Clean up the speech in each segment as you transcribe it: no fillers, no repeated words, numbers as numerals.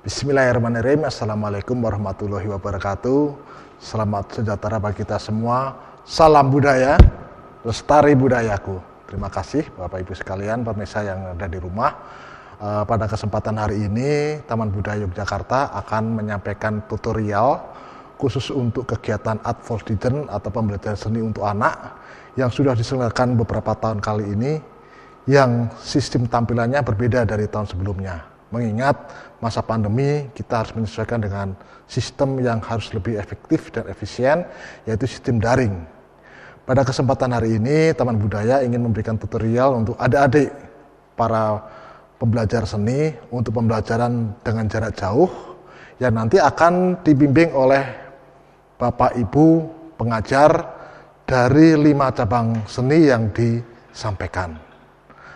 Bismillahirrahmanirrahim. Assalamualaikum warahmatullahi wabarakatuh. Selamat sejahtera bagi kita semua. Salam budaya, lestari budayaku. Terima kasih Bapak Ibu sekalian, pemirsa yang ada di rumah. Pada kesempatan hari ini, Taman Budaya Yogyakarta akan menyampaikan tutorial khusus untuk kegiatan Art for Children atau pembelajaran seni untuk anak yang sudah diselenggarakan beberapa tahun kali ini, yang sistem tampilannya berbeda dari tahun sebelumnya. Mengingat masa pandemi, kita harus menyesuaikan dengan sistem yang harus lebih efektif dan efisien, yaitu sistem daring. Pada kesempatan hari ini, Taman Budaya ingin memberikan tutorial untuk adik-adik para pembelajar seni untuk pembelajaran dengan jarak jauh, yang nanti akan dibimbing oleh Bapak Ibu pengajar dari 5 cabang seni yang disampaikan.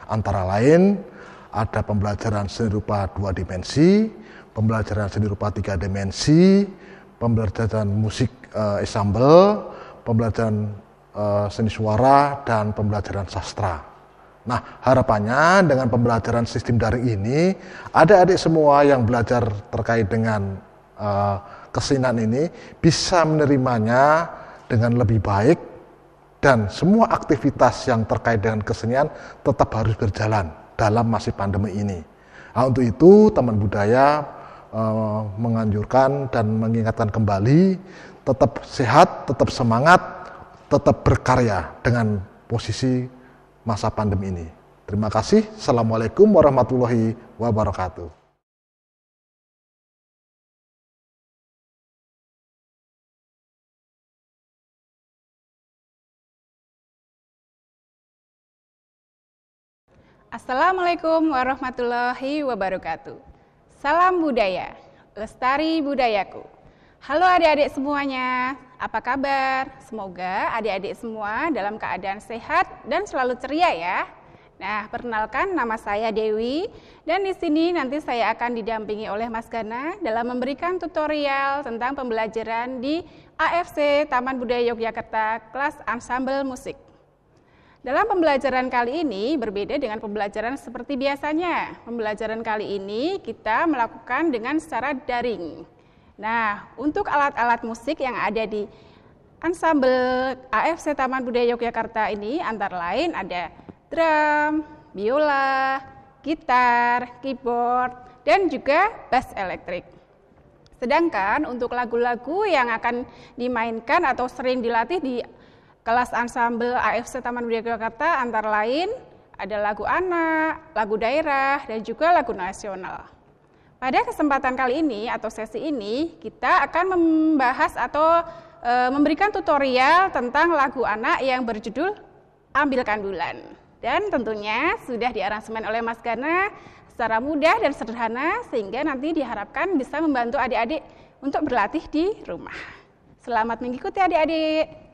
Antara lain, ada pembelajaran seni rupa 2 dimensi, pembelajaran seni rupa 3 dimensi, pembelajaran musik ensemble, pembelajaran seni suara, dan pembelajaran sastra. Nah, harapannya dengan pembelajaran sistem daring ini, adik-adik semua yang belajar terkait dengan kesenian ini bisa menerimanya dengan lebih baik, dan semua aktivitas yang terkait dengan kesenian tetap harus berjalan dalam masa pandemi ini. Nah, untuk itu Taman Budaya menganjurkan dan mengingatkan kembali tetap sehat, tetap semangat, tetap berkarya dengan posisi masa pandemi ini. Terima kasih. Assalamualaikum warahmatullahi wabarakatuh. Assalamualaikum warahmatullahi wabarakatuh. Salam budaya, lestari budayaku. Halo adik-adik semuanya, apa kabar? Semoga adik-adik semua dalam keadaan sehat dan selalu ceria ya. Nah, perkenalkan, nama saya Dewi, dan di sini nanti saya akan didampingi oleh Mas Gana dalam memberikan tutorial tentang pembelajaran di AFC Taman Budaya Yogyakarta kelas ensemble musik. Dalam pembelajaran kali ini berbeda dengan pembelajaran seperti biasanya. Pembelajaran kali ini kita melakukan dengan secara daring. Nah, untuk alat-alat musik yang ada di ensemble AFC Taman Budaya Yogyakarta ini antara lain ada drum, biola, gitar, keyboard, dan juga bass elektrik. Sedangkan untuk lagu-lagu yang akan dimainkan atau sering dilatih di kelas ensemble AFC Taman Budaya Yogyakarta antara lain ada lagu anak, lagu daerah, dan juga lagu nasional. Pada kesempatan kali ini atau sesi ini kita akan membahas atau memberikan tutorial tentang lagu anak yang berjudul Ambilkan Bulan. Dan tentunya sudah diaransemen oleh Mas Gana secara mudah dan sederhana sehingga nanti diharapkan bisa membantu adik-adik untuk berlatih di rumah. Selamat mengikuti adik-adik.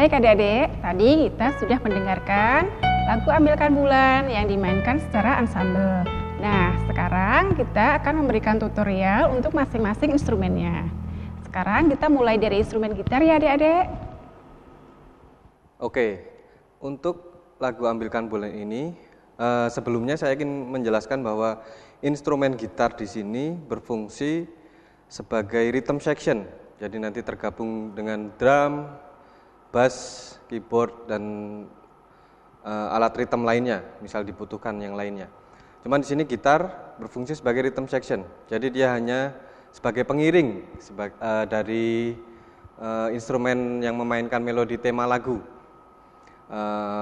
Baik adik-adik, tadi kita sudah mendengarkan lagu Ambilkan Bulan yang dimainkan secara ansambel. Nah, sekarang kita akan memberikan tutorial untuk masing-masing instrumennya. Sekarang kita mulai dari instrumen gitar ya adik-adik. Oke, untuk lagu Ambilkan Bulan ini, sebelumnya saya ingin menjelaskan bahwa instrumen gitar di sini berfungsi sebagai rhythm section. Jadi nanti tergabung dengan drum, bass, keyboard, dan alat rhythm lainnya, misal dibutuhkan yang lainnya. Cuman di sini gitar berfungsi sebagai rhythm section. Jadi dia hanya sebagai pengiring dari instrumen yang memainkan melodi tema lagu.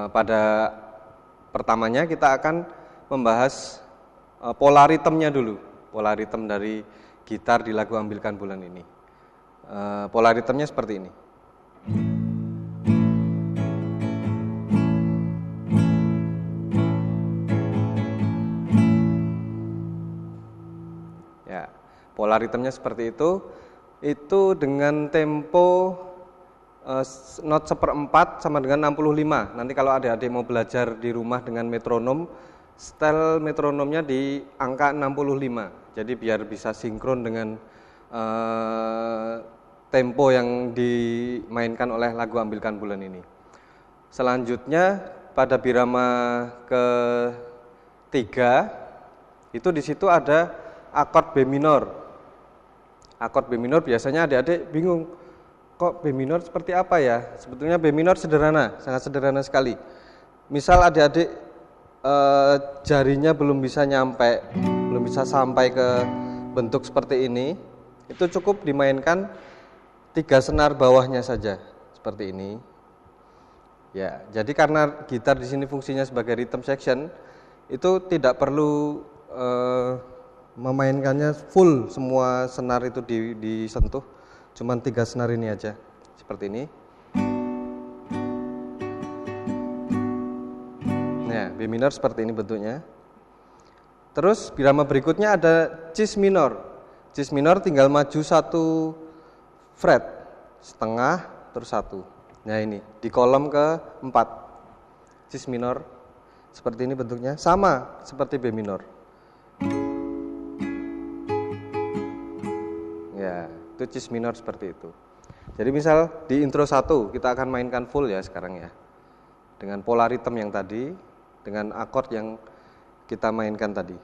Pada pertamanya kita akan membahas pola ritmenya dulu. Pola ritm dari gitar di lagu Ambilkan Bulan ini. Pola ritmenya seperti ini. Pola ritmenya seperti itu dengan tempo not 1/4 sama dengan 65. Nanti kalau adik-adik mau belajar di rumah dengan metronom, setel metronomnya di angka 65. Jadi biar bisa sinkron dengan tempo yang dimainkan oleh lagu Ambilkan Bulan ini. Selanjutnya pada birama ketiga, itu di situ ada akord B minor. Akord B minor biasanya adik-adik bingung, kok B minor seperti apa ya? Sebetulnya B minor sederhana, sangat sederhana sekali. Misal adik-adik jarinya belum bisa sampai ke bentuk seperti ini, itu cukup dimainkan 3 senar bawahnya saja, seperti ini. Ya, jadi karena gitar di sini fungsinya sebagai rhythm section, itu tidak perlu memainkannya full semua senar itu disentuh, cuman 3 senar ini aja, seperti ini. Nah, B minor seperti ini bentuknya. Terus birama berikutnya ada cis minor. Cis minor tinggal maju 1 fret, setengah, terus 1. Nah ini, di kolom ke-4. Cis minor, seperti ini bentuknya, sama seperti B minor. Ya, itu cis minor seperti itu. Jadi misal di intro 1 kita akan mainkan full ya sekarang ya. Dengan pola ritm yang tadi, dengan akord yang kita mainkan tadi.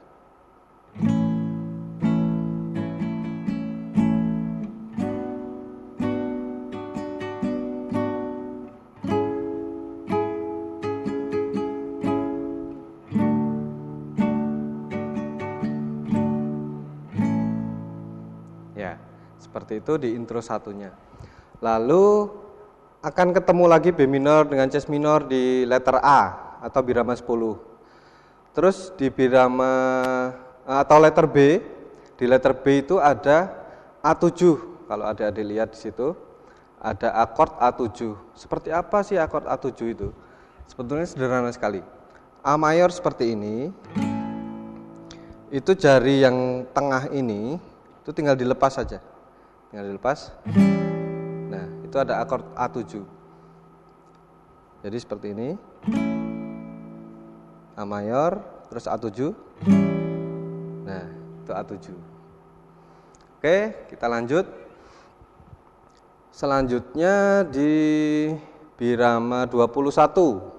Seperti itu di intro 1-nya. Lalu akan ketemu lagi B minor dengan cis minor di letter A atau birama 10. Terus di birama atau letter B, di letter B itu ada A7. Kalau adik-adik lihat di situ ada akord A7. Seperti apa sih akord A7 itu? Sebetulnya sederhana sekali. A mayor seperti ini. Itu jari yang tengah ini itu tinggal dilepas saja. Tinggal dilepas. Nah, itu ada akord A7. Jadi seperti ini. A mayor, terus A7. Nah, itu A7. Oke, kita lanjut. Selanjutnya di birama 21.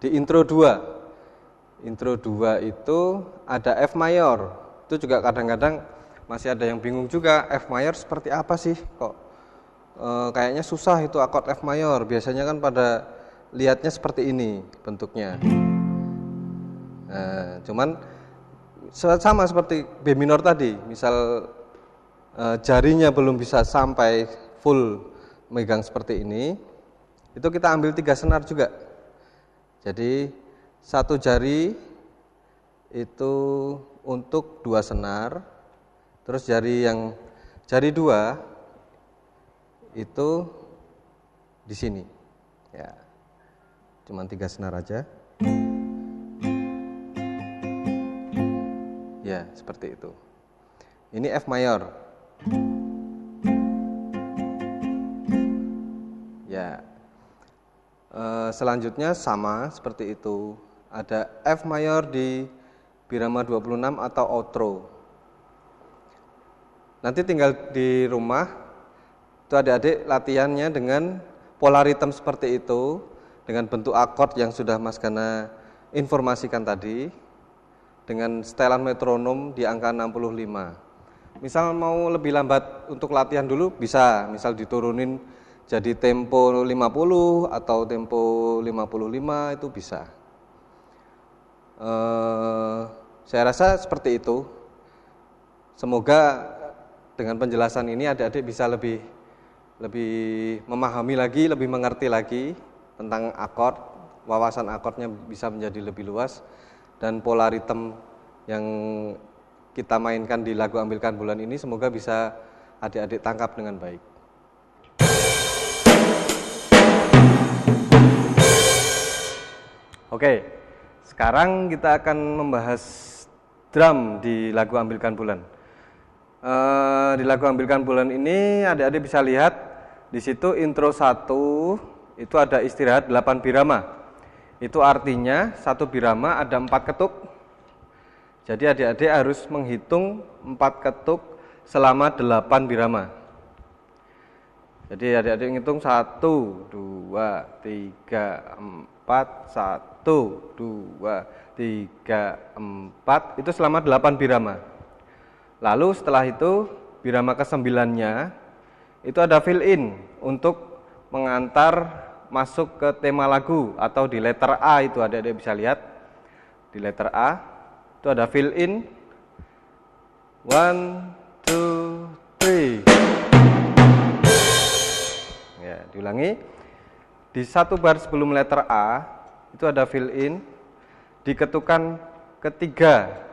Di intro 2. Intro 2 itu ada F mayor. Itu juga kadang-kadang masih ada yang bingung juga, F mayor seperti apa sih? Kok kayaknya susah itu akord F mayor. Biasanya kan pada lihatnya seperti ini bentuknya. Nah, cuman sama seperti B minor tadi. Misal jarinya belum bisa sampai full megang seperti ini, itu kita ambil 3 senar juga. Jadi 1 jari itu untuk 2 senar. Terus jari 2 itu di sini. Ya. Cuman 3 senar aja. Ya, seperti itu. Ini F mayor. Ya. Selanjutnya sama seperti itu. Ada F mayor di birama 26 atau outro. Nanti tinggal di rumah, itu adik-adik latihannya dengan polaritem seperti itu, dengan bentuk akord yang sudah Mas Gana informasikan tadi, dengan setelan metronom di angka 65. Misal mau lebih lambat untuk latihan dulu bisa, misal diturunin jadi tempo 50 atau tempo 55 itu bisa. Saya rasa seperti itu. Semoga dengan penjelasan ini adik-adik bisa lebih memahami lagi, lebih mengerti lagi tentang akord, wawasan akordnya bisa menjadi lebih luas, dan polaritem yang kita mainkan di lagu Ambilkan Bulan ini semoga bisa adik-adik tangkap dengan baik. Oke, sekarang kita akan membahas drum di lagu Ambilkan Bulan. Di lagu Ambilkan Bulan ini adik-adik bisa lihat di situ intro 1 itu ada istirahat 8 birama. Itu artinya satu birama ada 4 ketuk. Jadi adik-adik harus menghitung 4 ketuk selama 8 birama. Jadi adik-adik menghitung 1, 2, 3, 4, 1, 2, 3, 4, itu selama 8 birama. Lalu setelah itu birama ke-9-nya itu ada fill in untuk mengantar masuk ke tema lagu atau di letter A, itu adik-adik bisa lihat di letter A itu ada fill in 1, 2, 3. Ya, diulangi. Di satu bar sebelum letter A itu ada fill in, diketukan ketiga.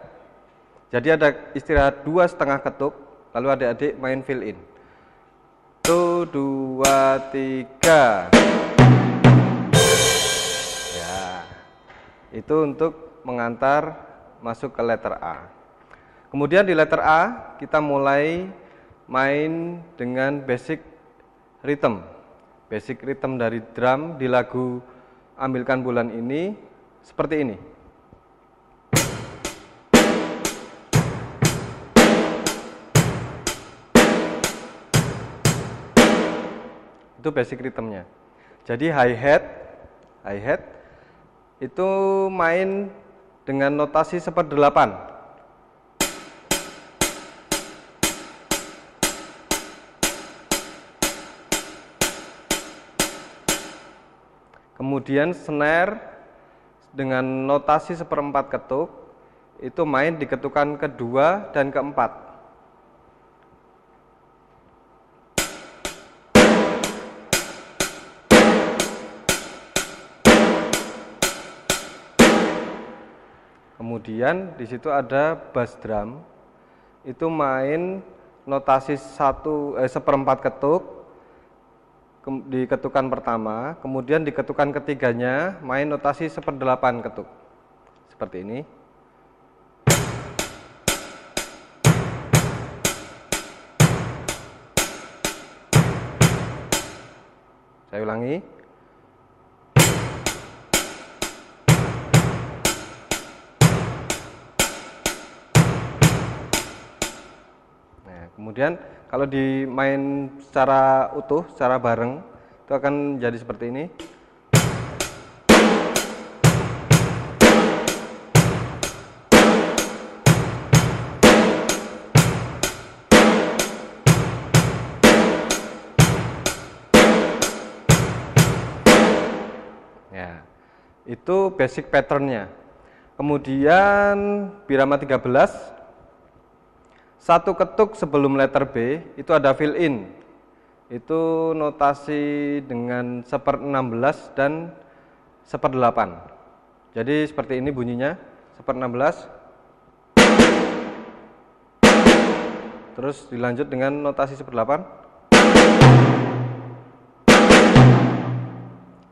Jadi ada istirahat 2,5 ketuk, lalu adik-adik main fill in. 1, 2, 3. Ya, itu untuk mengantar masuk ke letter A. Kemudian di letter A kita mulai main dengan basic rhythm. Basic rhythm dari drum di lagu Ambilkan Bulan ini seperti ini. Itu basic rhythmnya. Jadi hi-hat itu main dengan notasi 1/8. Kemudian snare dengan notasi 1/4 ketuk, itu main di ketukan kedua dan keempat. Kemudian di situ ada bass drum, itu main notasi 1/4 ketuk di ketukan pertama, kemudian di ketukan ketiganya main notasi 1/8 ketuk. Seperti ini. Saya ulangi. Nah, kemudian kalau dimain secara utuh, secara bareng, itu akan jadi seperti ini. Ya, itu basic patternnya. Kemudian birama 13. Satu ketuk sebelum letter B itu ada fill in. Itu notasi dengan 1/16 dan 1/8. Jadi seperti ini bunyinya, 1/16. Terus dilanjut dengan notasi 1/8.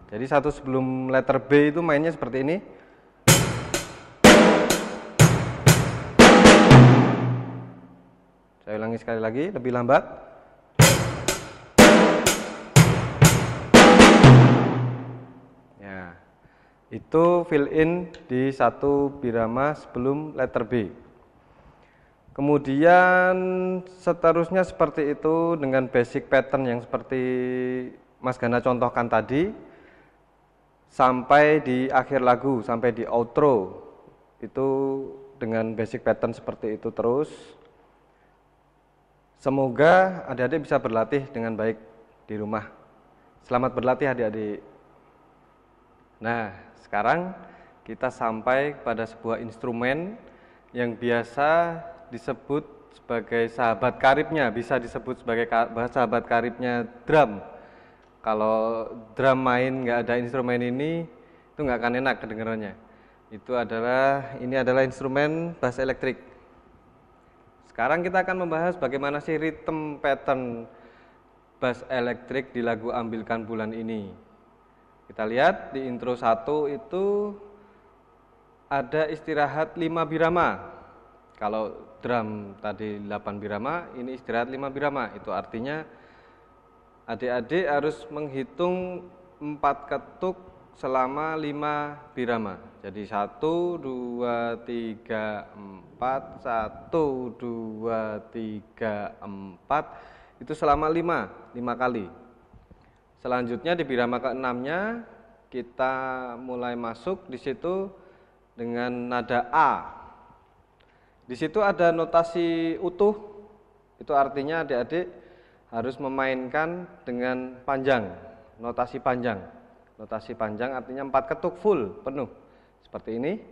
Jadi satu sebelum letter B itu mainnya seperti ini. Saya ulangi sekali lagi, lebih lambat. Itu fill in di satu birama sebelum letter B. Kemudian seterusnya seperti itu dengan basic pattern yang seperti Mas Gana contohkan tadi, sampai di akhir lagu, sampai di outro. Itu dengan basic pattern seperti itu terus. Semoga adik-adik bisa berlatih dengan baik di rumah. Selamat berlatih adik-adik. Nah, sekarang kita sampai pada sebuah instrumen yang biasa disebut sebagai sahabat karibnya, bisa disebut sebagai sahabat karibnya drum. Kalau drum main nggak ada instrumen ini, itu nggak akan enak kedengarannya. Ini adalah instrumen bass elektrik. Sekarang kita akan membahas bagaimana sih rhythm pattern bass elektrik di lagu Ambilkan Bulan ini. Kita lihat di intro 1 itu ada istirahat 5 birama. Kalau drum tadi 8 birama, ini istirahat 5 birama. Itu artinya adik-adik harus menghitung 4 ketuk selama 5 birama. Jadi 1, 2, 3, 4, 1, 2, 3, 4. Itu selama 5 kali. Selanjutnya di birama ke-6-nya kita mulai masuk di situ dengan nada A. Di situ ada notasi utuh. Itu artinya adik-adik harus memainkan dengan panjang, notasi panjang. Notasi panjang artinya 4 ketuk full, penuh. Seperti ini.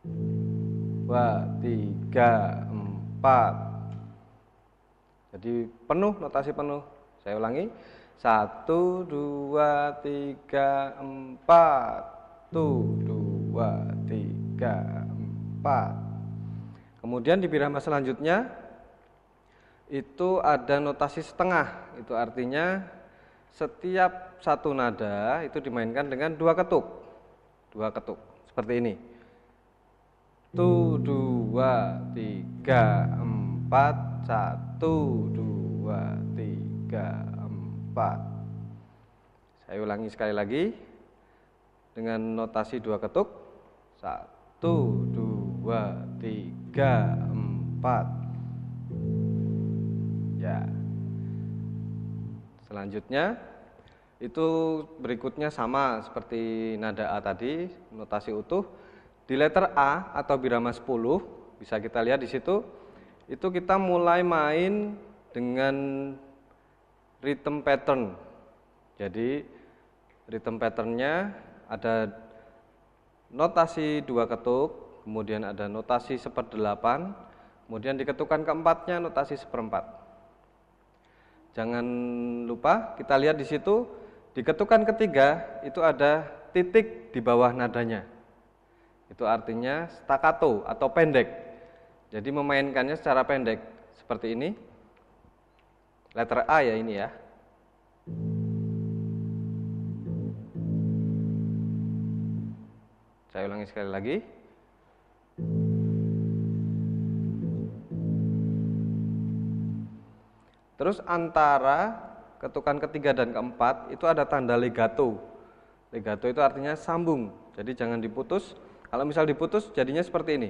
2, 3, 4. Jadi penuh, notasi penuh. Saya ulangi. 1, 2, 3, 4. 1, 2, 3, 4. Kemudian di birama selanjutnya itu ada notasi setengah. Itu artinya setiap satu nada itu dimainkan dengan 2 ketuk. 2 ketuk. Seperti ini. 1, 2, 3, 4. 1, 2, 3, 4. Saya ulangi sekali lagi dengan notasi 2 ketuk. 1, 2, 3, 4. Ya. Selanjutnya itu berikutnya sama seperti nada A tadi, notasi utuh. Di letter A atau birama 10 bisa kita lihat di situ. Itu kita mulai main dengan rhythm pattern. Jadi rhythm patternnya ada notasi 2 ketuk, kemudian ada notasi 1/8, kemudian di ketukan keempatnya notasi 1/4. Jangan lupa kita lihat di situ di ketukan ketiga itu ada titik di bawah nadanya. Itu artinya staccato atau pendek. Jadi memainkannya secara pendek seperti ini. Letter A ya ini ya. Saya ulangi sekali lagi. Terus antara ketukan ketiga dan keempat itu ada tanda legato. Legato itu artinya sambung. Jadi jangan diputus. Kalau misal diputus jadinya seperti ini.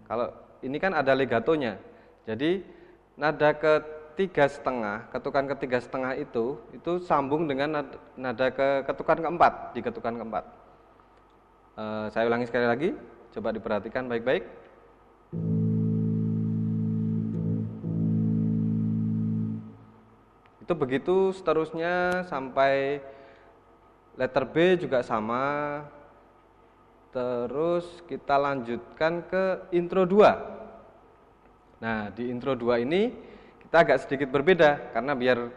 Kalau ini kan ada legatonya. Jadi nada ketiga setengah, ketukan ketiga setengah itu sambung dengan nada ketukan keempat, di ketukan keempat. Saya ulangi sekali lagi, coba diperhatikan baik-baik. Itu begitu seterusnya sampai letter B juga sama. Terus kita lanjutkan ke intro 2. Nah, di intro 2 ini kita agak sedikit berbeda karena biar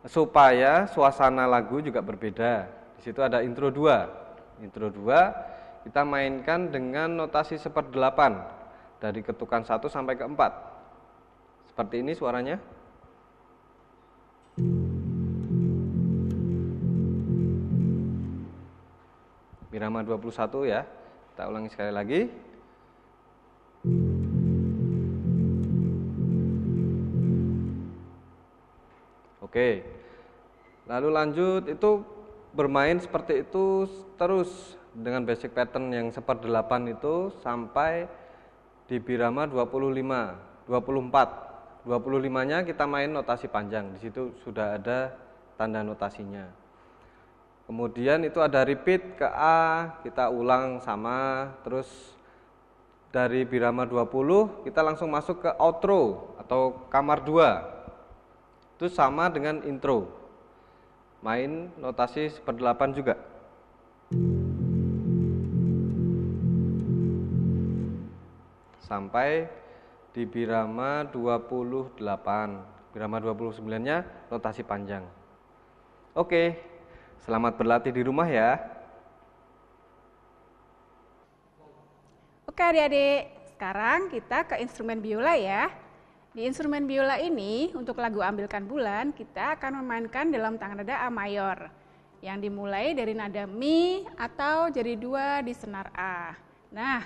supaya suasana lagu juga berbeda. Di situ ada intro 2. Intro 2 kita mainkan dengan notasi 1/8 dari ketukan 1 sampai ke 4. Seperti ini suaranya. Birama 21 ya. Kita ulangi sekali lagi. Oke. Lalu lanjut itu bermain seperti itu terus dengan basic pattern yang 1/8 itu sampai di birama 25, 24. 25-nya kita main notasi panjang. Di situ sudah ada tanda notasinya. Kemudian itu ada repeat ke A, kita ulang sama, terus dari birama 20 kita langsung masuk ke outro atau kamar 2. Itu sama dengan intro. Main notasi 1/8 juga. Sampai di birama 28. Birama 29-nya notasi panjang. Oke, selamat berlatih di rumah ya. Oke adik-adik, sekarang kita ke instrumen biola ya. Di instrumen biola ini, untuk lagu Ambilkan Bulan, kita akan memainkan dalam tangan nada A mayor, yang dimulai dari nada Mi atau jari 2 di senar A. Nah,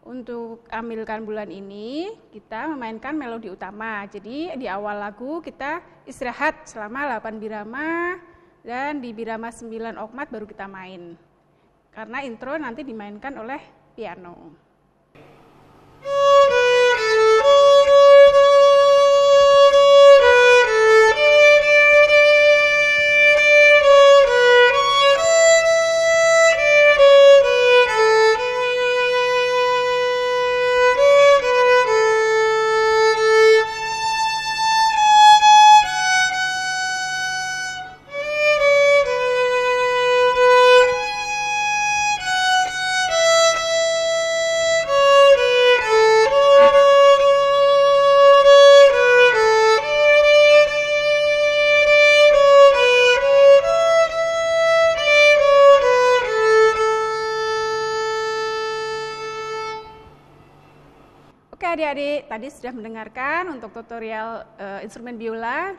untuk Ambilkan Bulan ini, kita memainkan melodi utama. Jadi di awal lagu kita istirahat selama 8 birama, dan di birama 9 okmat baru kita main. Karena intro nanti dimainkan oleh piano. Oke adik-adik, tadi sudah mendengarkan untuk tutorial instrumen biola.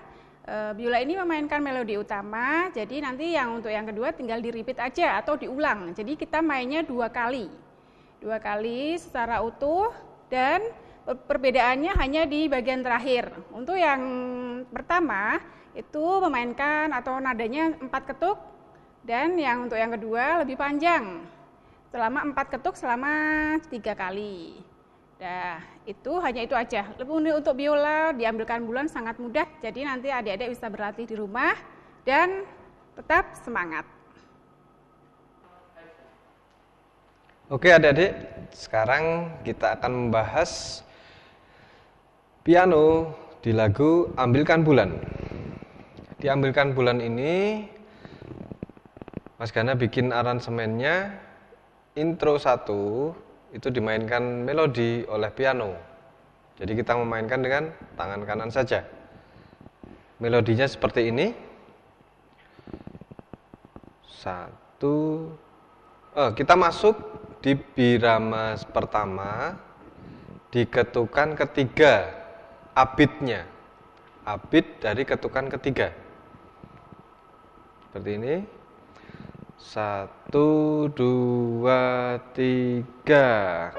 Biola ini memainkan melodi utama, jadi nanti untuk yang kedua tinggal di repeat aja atau diulang. Jadi kita mainnya 2 kali. 2 kali secara utuh, dan perbedaannya hanya di bagian terakhir. Untuk yang pertama itu memainkan atau nadanya 4 ketuk, dan untuk yang kedua lebih panjang. Selama 4 ketuk selama 3 kali. Nah, hanya itu aja. Untuk biola diambilkan bulan sangat mudah, jadi nanti adik-adik bisa berlatih di rumah dan tetap semangat. Oke adik-adik, sekarang kita akan membahas piano di lagu Ambilkan Bulan. Di Ambilkan Bulan ini, Mas Gana bikin aransemennya, intro 1, itu dimainkan melodi oleh piano. Jadi kita memainkan dengan tangan kanan saja. Melodinya seperti ini. Kita masuk di birama pertama, di ketukan ketiga, abitnya. Abit dari ketukan ketiga. Seperti ini. 1, 2, 3.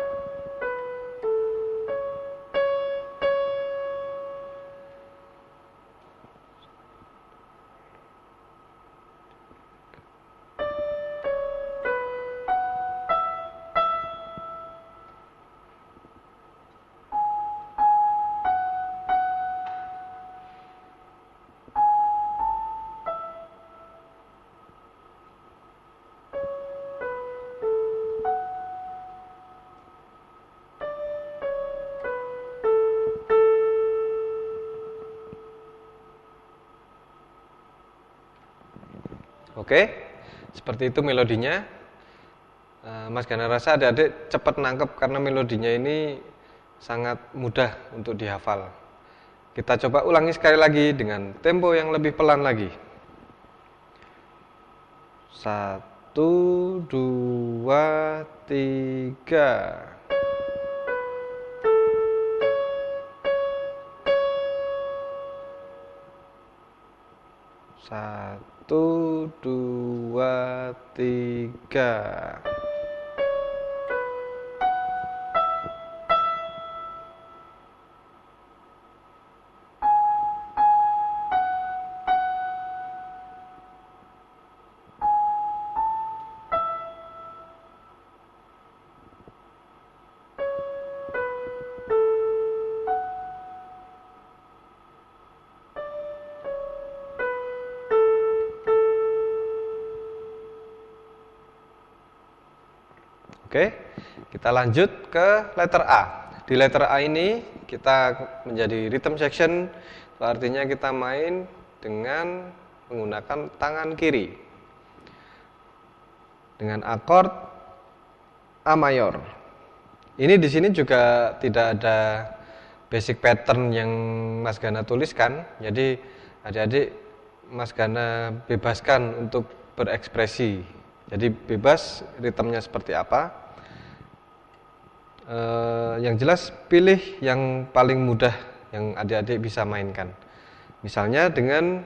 Oke, seperti itu melodinya. Mas Gana rasa adik-adik cepat nangkep karena melodinya ini sangat mudah untuk dihafal. Kita coba ulangi sekali lagi dengan tempo yang lebih pelan lagi. 1, 2, 3. Satu, 2, 3. Oke, kita lanjut ke letter A. Di letter A ini kita menjadi rhythm section, artinya kita main dengan menggunakan tangan kiri dengan akord A mayor. Ini di sini juga tidak ada basic pattern yang Mas Gana tuliskan, jadi adik-adik Mas Gana bebaskan untuk berekspresi. Jadi bebas ritmenya seperti apa. Yang jelas pilih yang paling mudah yang adik-adik bisa mainkan. Misalnya dengan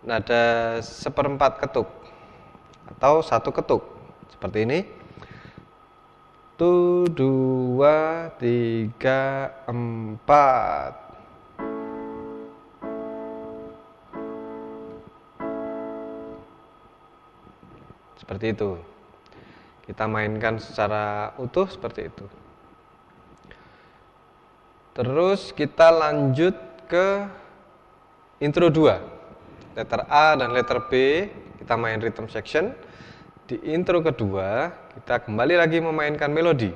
nada 1/4 ketuk atau 1 ketuk seperti ini. 1, 2, 3, 4. Seperti itu. Kita mainkan secara utuh seperti itu. Terus kita lanjut ke intro 2. Letter A dan letter B, kita main rhythm section. Di intro kedua, kita kembali lagi memainkan melodi.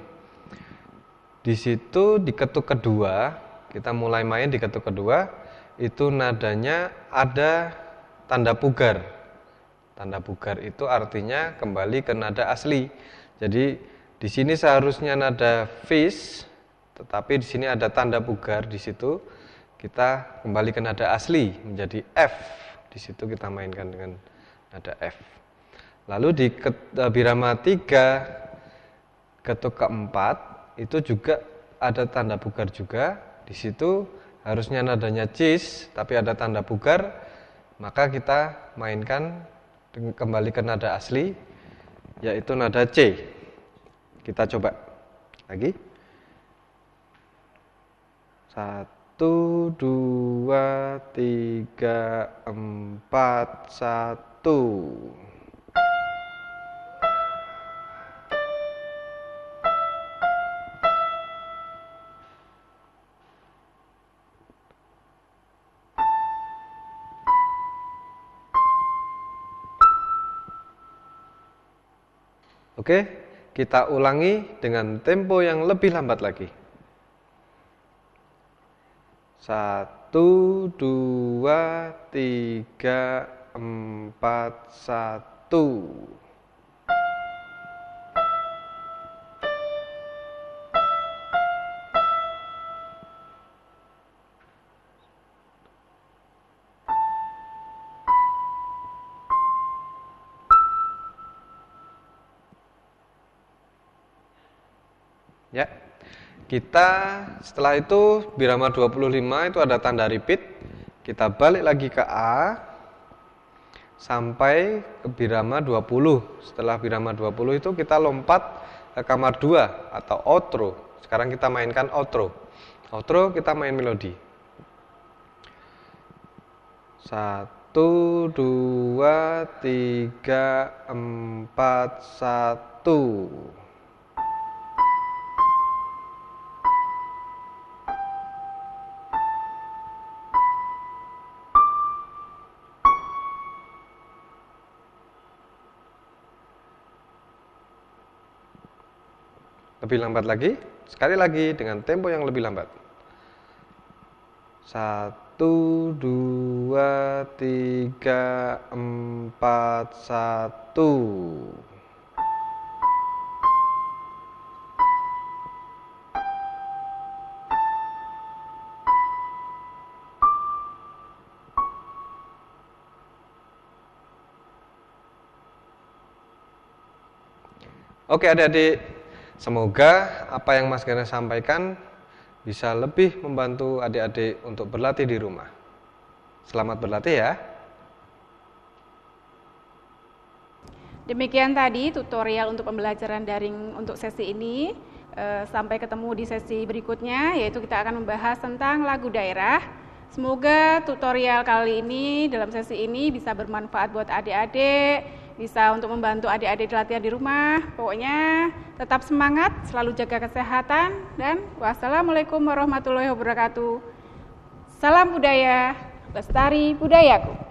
Di situ di ketuk kedua, kita mulai main di ketuk kedua, itu nadanya ada tanda pugar. Tanda pugar itu artinya kembali ke nada asli. Jadi di sini seharusnya nada fis, tetapi di sini ada tanda pugar di situ. Kita kembali ke nada asli menjadi F. Di situ kita mainkan dengan nada F. Lalu di birama 3 ketuk keempat itu juga ada tanda pugar juga. Di situ harusnya nadanya cis, tapi ada tanda pugar, maka kita mainkan kembali ke nada asli, yaitu nada C. Kita coba lagi. 1, 2, 3, 4, 1. Oke, kita ulangi dengan tempo yang lebih lambat lagi. 1, 2, 3, 4, 1. Ya, kita setelah itu birama 25 itu ada tanda repeat. Kita balik lagi ke A sampai ke birama 20. Setelah birama 20 itu kita lompat ke kamar 2 atau outro. Sekarang kita mainkan outro. Outro kita main melodi. 1, 2, 3, 4, 1. Lebih lambat lagi, sekali lagi dengan tempo yang lebih lambat. 1, 2, 3, 4, 1. Oke adik-adik, semoga apa yang Mas Gana sampaikan bisa lebih membantu adik-adik untuk berlatih di rumah. Selamat berlatih ya. Demikian tadi tutorial untuk pembelajaran daring untuk sesi ini. Sampai ketemu di sesi berikutnya, yaitu kita akan membahas tentang lagu daerah. Semoga tutorial kali ini dalam sesi ini bisa bermanfaat buat adik-adik, bisa untuk membantu adik-adik latihan di rumah. Pokoknya tetap semangat, selalu jaga kesehatan, dan wassalamualaikum warahmatullahi wabarakatuh. Salam budaya, lestari budayaku.